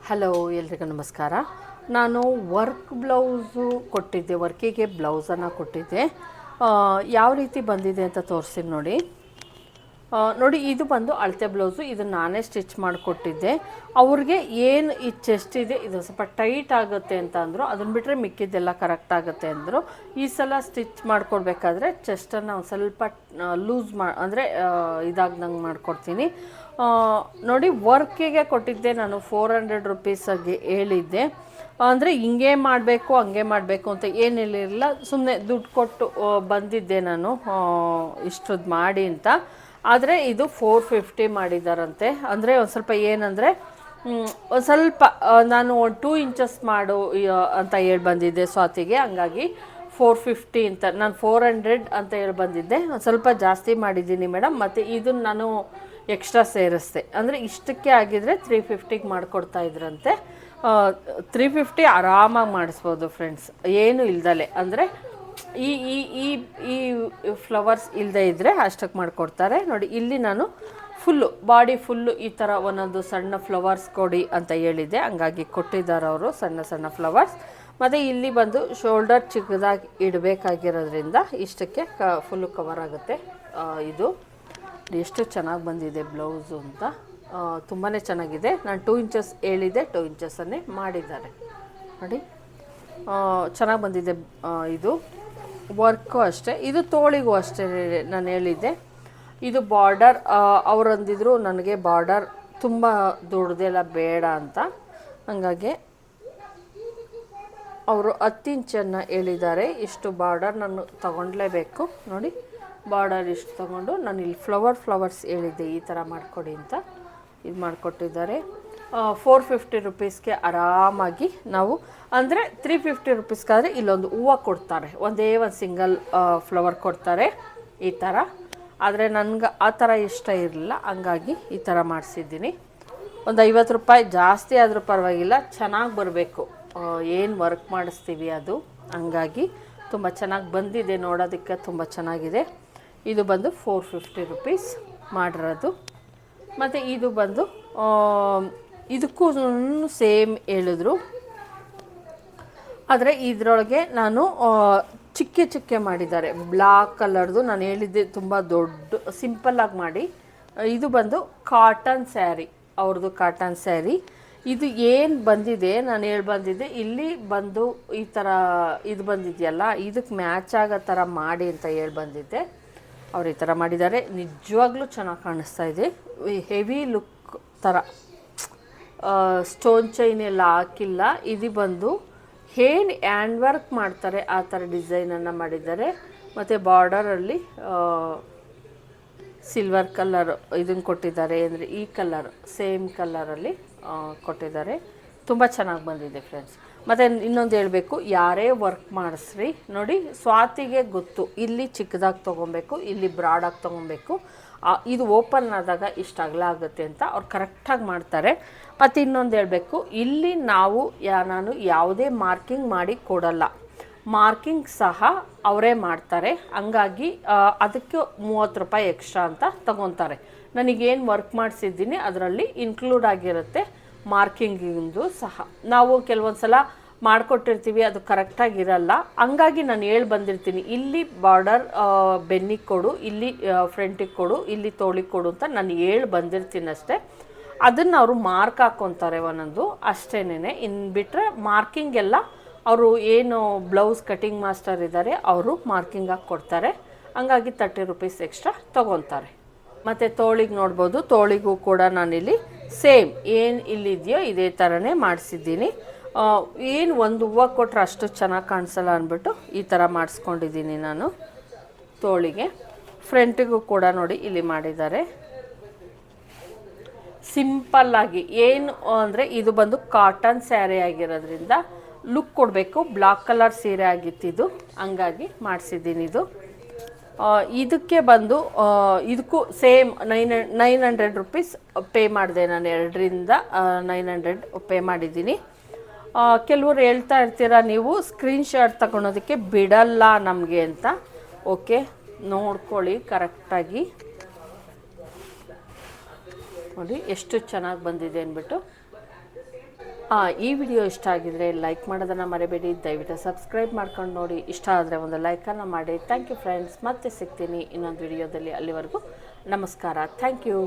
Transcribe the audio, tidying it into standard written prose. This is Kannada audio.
ಹಲೋ, ಎಲ್ರಿಗೂ ನಮಸ್ಕಾರ. ನಾನು ವರ್ಕ್ ಬ್ಲೌಸು ಕೊಟ್ಟಿದ್ದೆ, ವರ್ಕಿಗೆ ಬ್ಲೌಸನ್ನು ಕೊಟ್ಟಿದ್ದೆ. ಯಾವ ರೀತಿ ಬಂದಿದೆ ಅಂತ ತೋರಿಸ್ತೀನಿ ನೋಡಿ. ನೋಡಿ, ಇದು ಬಂದು ಅಳತೆ ಬ್ಲೌಸು. ಇದು ನಾನೇ ಸ್ಟಿಚ್ ಮಾಡಿಕೊಟ್ಟಿದ್ದೆ. ಅವ್ರಿಗೆ ಏನು ಈ ಚೆಸ್ಟ್ ಇದೆ ಇದು ಸ್ವಲ್ಪ ಟೈಟ್ ಆಗುತ್ತೆ ಅಂತ ಅಂದರು. ಅದನ್ನು ಬಿಟ್ಟರೆ ಮಿಕ್ಕಿದ್ದೆಲ್ಲ ಕರೆಕ್ಟ್ ಆಗುತ್ತೆ ಅಂದರು. ಈ ಸಲ ಸ್ಟಿಚ್ ಮಾಡಿಕೊಡ್ಬೇಕಾದ್ರೆ ಚೆಸ್ಟನ್ನು ಒಂದು ಸ್ವಲ್ಪ ಲೂಸ್ ಅಂದರೆ ಇದಾಗ್ದಂಗೆ ಮಾಡಿಕೊಡ್ತೀನಿ. ನೋಡಿ, ವರ್ಕಿಗೆ ಕೊಟ್ಟಿದ್ದೆ ನಾನು 400 ರುಪೀಸಾಗಿ ಹೇಳಿದ್ದೆ. ಅಂದರೆ ಹಿಂಗೆ ಮಾಡಬೇಕು ಹಂಗೆ ಮಾಡಬೇಕು ಅಂತ ಏನು ಹೇಳಿರಲಿಲ್ಲ, ಸುಮ್ಮನೆ ದುಡ್ಡು ಕೊಟ್ಟು ಬಂದಿದ್ದೆ ನಾನು ಇಷ್ಟದ್ದು ಮಾಡಿ ಅಂತ. ಆದರೆ ಇದು 450 ಮಾಡಿದ್ದಾರಂತೆ. ಅಂದರೆ ಒಂದು ಸ್ವಲ್ಪ ಏನಂದರೆ ಒಂದು ಸ್ವಲ್ಪ ನಾನು 2 ಇಂಚಸ್ ಮಾಡು ಅಂತ ಹೇಳಿ ಬಂದಿದ್ದೆ ಸ್ವಾತಿಗೆ. ಹಂಗಾಗಿ 450 ಅಂತ, ನಾನು 400 ಅಂತ ಹೇಳಿ ಬಂದಿದ್ದೆ. ಒಂದು ಸ್ವಲ್ಪ ಜಾಸ್ತಿ ಮಾಡಿದ್ದೀನಿ ಮೇಡಮ್. ಮತ್ತು ಇದನ್ನು ನಾನು ಎಕ್ಸ್ಟ್ರಾ ಸೇರಿಸ್ದೆ. ಅಂದರೆ ಇಷ್ಟಕ್ಕೆ ಆಗಿದ್ರೆ 350ಗೆ ಮಾಡಿಕೊಡ್ತಾ ಇದ್ರಂತೆ. 350 ಆರಾಮಾಗಿ ಮಾಡಿಸ್ಬೋದು ಫ್ರೆಂಡ್ಸ್, ಏನು ಇಲ್ದಲೆ. ಅಂದರೆ ಈ ಈ ಈ ಈ ಫ್ಲವರ್ಸ್ ಇಲ್ಲದೆ ಇದ್ದರೆ ಅಷ್ಟಕ್ಕೆ ಮಾಡಿಕೊಡ್ತಾರೆ. ನೋಡಿ, ಇಲ್ಲಿ ನಾನು ಫುಲ್ಲು ಬಾಡಿ ಫುಲ್ಲು ಈ ಥರ ಒಂದೊಂದು ಸಣ್ಣ ಫ್ಲವರ್ಸ್ ಕೊಡಿ ಅಂತ ಹೇಳಿದ್ದೆ. ಹಂಗಾಗಿ ಕೊಟ್ಟಿದ್ದಾರೆ ಅವರು ಸಣ್ಣ ಸಣ್ಣ ಫ್ಲವರ್ಸ್. ಮತ್ತು ಇಲ್ಲಿ ಬಂದು ಶೋಲ್ಡರ್ ಚಿಕ್ಕದಾಗಿ ಇಡಬೇಕಾಗಿರೋದ್ರಿಂದ ಇಷ್ಟಕ್ಕೆ ಫುಲ್ಲು ಕವರ್ ಆಗುತ್ತೆ. ಇದು ಎಷ್ಟು ಚೆನ್ನಾಗಿ ಬಂದಿದೆ ಬ್ಲೌಸು ಅಂತ, ತುಂಬಾ ಚೆನ್ನಾಗಿದೆ. ನಾನು 2 ಇಂಚಸ್ ಹೇಳಿದ್ದೆ, 2 ಇಂಚಸ್ಸನ್ನೇ ಮಾಡಿದ್ದಾರೆ ನೋಡಿ. ಚೆನ್ನಾಗಿ ಬಂದಿದೆ. ಇದು ವರ್ಕು ಅಷ್ಟೇ, ಇದು ತೋಳಿಗೂ ಅಷ್ಟೇ ನಾನು ಹೇಳಿದ್ದೆ. ಇದು ಬಾರ್ಡರ್ ಅವ್ರು ಅಂದಿದ್ರು ನನಗೆ ಬಾರ್ಡರ್ ತುಂಬ ದೊಡ್ಡದೆಲ್ಲ ಬೇಡ ಅಂತ. ಹಾಗಾಗಿ ಅವರು 10 ಇಂಚನ್ನು ಹೇಳಿದ್ದಾರೆ. ಇಷ್ಟು ಬಾರ್ಡರ್ ನಾನು ತಗೊಳ್ಳೇಬೇಕು. ನೋಡಿ, ಬಾರ್ಡರ್ ಇಷ್ಟು ತೊಗೊಂಡು ನಾನು ಇಲ್ಲಿ ಫ್ಲವರ್ಸ್ ಹೇಳಿದ್ದೆ ಈ ಥರ ಮಾಡಿಕೊಡಿ ಅಂತ. ಇದು ಮಾಡಿಕೊಟ್ಟಿದ್ದಾರೆ. 450 ರುಪೀಸ್ಗೆ ಆರಾಮಾಗಿ ನಾವು, ಅಂದರೆ 350 ರುಪೀಸ್ಗಾದರೆ ಇಲ್ಲೊಂದು ಹೂವು ಕೊಡ್ತಾರೆ, ಒಂದೇ ಒಂದು ಸಿಂಗಲ್ ಫ್ಲವರ್ ಕೊಡ್ತಾರೆ ಈ ಥರ. ಆದರೆ ನನಗೆ ಆ ಥರ ಇಷ್ಟ ಇರಲಿಲ್ಲ, ಹಂಗಾಗಿ ಈ ಥರ ಮಾಡಿಸಿದ್ದೀನಿ. ಒಂದು 50 ರೂಪಾಯಿ ಜಾಸ್ತಿ ಆದರೂ ಪರವಾಗಿಲ್ಲ, ಚೆನ್ನಾಗಿ ಬರಬೇಕು. ಏನು ವರ್ಕ್ ಮಾಡಿಸ್ತೀವಿ ಅದು, ಹಂಗಾಗಿ ತುಂಬ ಚೆನ್ನಾಗಿ ಬಂದಿದೆ. ನೋಡೋದಕ್ಕೆ ತುಂಬ ಚೆನ್ನಾಗಿದೆ. ಇದು ಬಂದು 450 ರುಪೀಸ್ ಮಾಡಿರೋದು. ಮತ್ತು ಇದು ಬಂದು ಇದಕ್ಕೂ ಸೇಮ್ ಹೇಳಿದ್ರು. ಆದರೆ ಇದರೊಳಗೆ ನಾನು ಚಿಕ್ಕೆ ಮಾಡಿದ್ದಾರೆ. ಬ್ಲ್ಯಾಕ್ ಕಲರ್ದು ನಾನು ಹೇಳಿದ್ದೆ ತುಂಬ ದೊಡ್ಡ ಸಿಂಪಲ್ಲಾಗಿ ಮಾಡಿ. ಇದು ಬಂದು ಕಾಟನ್ ಸ್ಯಾರಿ, ಅವ್ರದ್ದು ಕಾಟನ್ ಸ್ಯಾರಿ. ಇದು ಏನು ಬಂದಿದೆ ನಾನು ಹೇಳಿ ಬಂದಿದ್ದೆ, ಇಲ್ಲಿ ಬಂದು ಈ ಥರ ಇದು ಬಂದಿದೆಯಲ್ಲ, ಇದಕ್ಕೆ ಮ್ಯಾಚ್ ಆಗೋ ಥರ ಮಾಡಿ ಅಂತ ಹೇಳಿ ಬಂದಿದ್ದೆ. ಅವ್ರು ಈ ಥರ ಮಾಡಿದ್ದಾರೆ. ನಿಜವಾಗ್ಲೂ ಚೆನ್ನಾಗಿ ಕಾಣಿಸ್ತಾ ಇದೆ. ಹೆವಿ ಲುಕ್ ಥರ, ಸ್ಟೋನ್ ಚೈನ್ ಎಲ್ಲ ಹಾಕಿಲ್ಲ. ಇದು ಬಂದು ಹ್ಯಾಂಡ್ ವರ್ಕ್ ಮಾಡ್ತಾರೆ ಆ ಥರ ಡಿಸೈನನ್ನು ಮಾಡಿದ್ದಾರೆ. ಮತ್ತು ಬಾರ್ಡರಲ್ಲಿ ಸಿಲ್ವರ್ ಕಲರ್ ಇದನ್ನು ಕೊಟ್ಟಿದ್ದಾರೆ, ಅಂದರೆ ಈ ಕಲರ್ ಸೇಮ್ ಕಲರಲ್ಲಿ ಕೊಟ್ಟಿದ್ದಾರೆ. ತುಂಬ ಚೆನ್ನಾಗಿ ಬಂದಿದೆ ಫ್ರೆಂಡ್ಸ್. ಮತ್ತು ಇನ್ನೊಂದು ಹೇಳಬೇಕು, ಯಾರೇ ವರ್ಕ್ ಮಾಡಿಸ್ರಿ ನೋಡಿ, ಸ್ವಾತಿಗೆ ಗೊತ್ತು ಇಲ್ಲಿ ಚಿಕ್ಕದಾಗಿ ತೊಗೊಬೇಕು, ಇಲ್ಲಿ ಬ್ರಾಡಾಗಿ ತೊಗೊಬೇಕು. ಇದು ಓಪನ್ ಆದಾಗ ಇಷ್ಟು ಅಗಲ ಆಗುತ್ತೆ ಅಂತ ಅವ್ರು ಕರೆಕ್ಟಾಗಿ ಮಾಡ್ತಾರೆ. ಮತ್ತು ಇನ್ನೊಂದು ಹೇಳಬೇಕು, ಇಲ್ಲಿ ನಾನು ಯಾವುದೇ ಮಾರ್ಕಿಂಗ್ ಮಾಡಿ ಕೊಡಲ್ಲ, ಮಾರ್ಕಿಂಗ್ ಸಹ ಅವರೇ ಮಾಡ್ತಾರೆ. ಹಂಗಾಗಿ ಅದಕ್ಕೆ 30 ರೂಪಾಯಿ ಎಕ್ಸ್ಟ್ರಾ ಅಂತ ತೊಗೊತಾರೆ. ನನಗೇನು ವರ್ಕ್ ಮಾಡಿಸಿದ್ದೀನಿ ಅದರಲ್ಲಿ ಇನ್ಕ್ಲೂಡ್ ಆಗಿರುತ್ತೆ ಮಾರ್ಕಿಂಗಿಂದು ಸಹ. ನಾವು ಕೆಲವೊಂದು ಸಲ ಮಾಡಿಕೊಟ್ಟಿರ್ತೀವಿ, ಅದು ಕರೆಕ್ಟಾಗಿರಲ್ಲ. ಹಂಗಾಗಿ ನಾನು ಹೇಳಿ ಬಂದಿರ್ತೀನಿ, ಇಲ್ಲಿ ಬಾರ್ಡರ್ ಬೆನ್ನಿಗೆ ಕೊಡು, ಇಲ್ಲಿ ಫ್ರಂಟಿಗೆ ಕೊಡು, ಇಲ್ಲಿ ತೋಳಿಗೆ ಕೊಡು ಅಂತ ನಾನು ಹೇಳಿ ಬಂದಿರ್ತೀನಿ ಅಷ್ಟೇ. ಅದನ್ನು ಅವರು ಮಾರ್ಕ್ ಹಾಕ್ಕೊತಾರೆ ಒಂದೊಂದು, ಅಷ್ಟೇನೆ. ಇನ್ನು ಬಿಟ್ಟರೆ ಮಾರ್ಕಿಂಗ್ ಎಲ್ಲ ಅವರು ಏನು ಬ್ಲೌಸ್ ಕಟಿಂಗ್ ಮಾಸ್ಟರ್ ಇದ್ದಾರೆ ಅವರು ಮಾರ್ಕಿಂಗ್ ಹಾಕಿ ಕೊಡ್ತಾರೆ. ಹಂಗಾಗಿ 30 ರುಪೀಸ್ ಎಕ್ಸ್ಟ್ರಾ ತೊಗೊತಾರೆ. ಮತ್ತು ತೋಳಿಗೆ ನೋಡ್ಬೋದು, ತೋಳಿಗೂ ಕೂಡ ನಾನಿಲ್ಲಿ ಸೇಮ್ ಏನು ಇಲ್ಲಿದೆಯೋ ಇದೇ ಥರನೇ ಮಾಡಿಸಿದ್ದೀನಿ. ಏನು ಒಂದು ಹೂವು ಕೊಟ್ಟರೆ ಅಷ್ಟು ಚೆನ್ನಾಗಿ ಕಾಣಿಸಲ್ಲ ಅಂದ್ಬಿಟ್ಟು ಈ ಥರ ಮಾಡಿಸ್ಕೊಂಡಿದ್ದೀನಿ ನಾನು ತೋಳಿಗೆ. ಫ್ರಂಟಿಗೂ ಕೂಡ ನೋಡಿ ಇಲ್ಲಿ ಮಾಡಿದ್ದಾರೆ ಸಿಂಪಲ್ಲಾಗಿ. ಏನು ಅಂದರೆ ಇದು ಬಂದು ಕಾಟನ್ ಸ್ಯಾರಿ ಆಗಿರೋದ್ರಿಂದ ಲುಕ್ ಕೊಡಬೇಕು. ಬ್ಲ್ಯಾಕ್ ಕಲರ್ ಸೀರೆ ಆಗಿತ್ತಿದ್ದು, ಹಂಗಾಗಿ ಮಾಡಿಸಿದ್ದೀನಿ ಇದು. ಇದಕ್ಕೆ ಬಂದು ಇದಕ್ಕೂ ಸೇಮ್ 900 ರುಪೀಸ್ ಪೇ ಮಾಡಿದೆ ನಾನು. 2ರಿಂದ 900 ಪೇ ಮಾಡಿದ್ದೀನಿ. ಕೆಲವರು ಹೇಳ್ತಾ ಇರ್ತೀರ ನೀವು ಸ್ಕ್ರೀನ್ಶಾಟ್ ತಗೊಳೋದಕ್ಕೆ ಬಿಡಲ್ಲ ನಮಗೆ ಅಂತ. ಓಕೆ, ನೋಡ್ಕೊಳ್ಳಿ ಕರೆಕ್ಟಾಗಿ. ನೋಡಿ ಎಷ್ಟು ಚೆನ್ನಾಗಿ ಬಂದಿದೆ ಅಂದ್ಬಿಟ್ಟು. ಈ ವಿಡಿಯೋ ಇಷ್ಟ ಆಗಿದರೆ ಲೈಕ್ ಮಾಡೋದನ್ನು ಮರಿಬೇಡಿ. ದಯವಿಟ್ಟು ಸಬ್ಸ್ಕ್ರೈಬ್ ಮಾಡ್ಕೊಂಡು ನೋಡಿ. ಇಷ್ಟ ಆದರೆ ಒಂದು ಲೈಕನ್ನು ಮಾಡಿ. Thank you friends. ಮತ್ತೆ ಸಿಗ್ತೀನಿ ಇನ್ನೊಂದು ವಿಡಿಯೋದಲ್ಲಿ. ಅಲ್ಲಿವರೆಗೂ ನಮಸ್ಕಾರ. Thank you.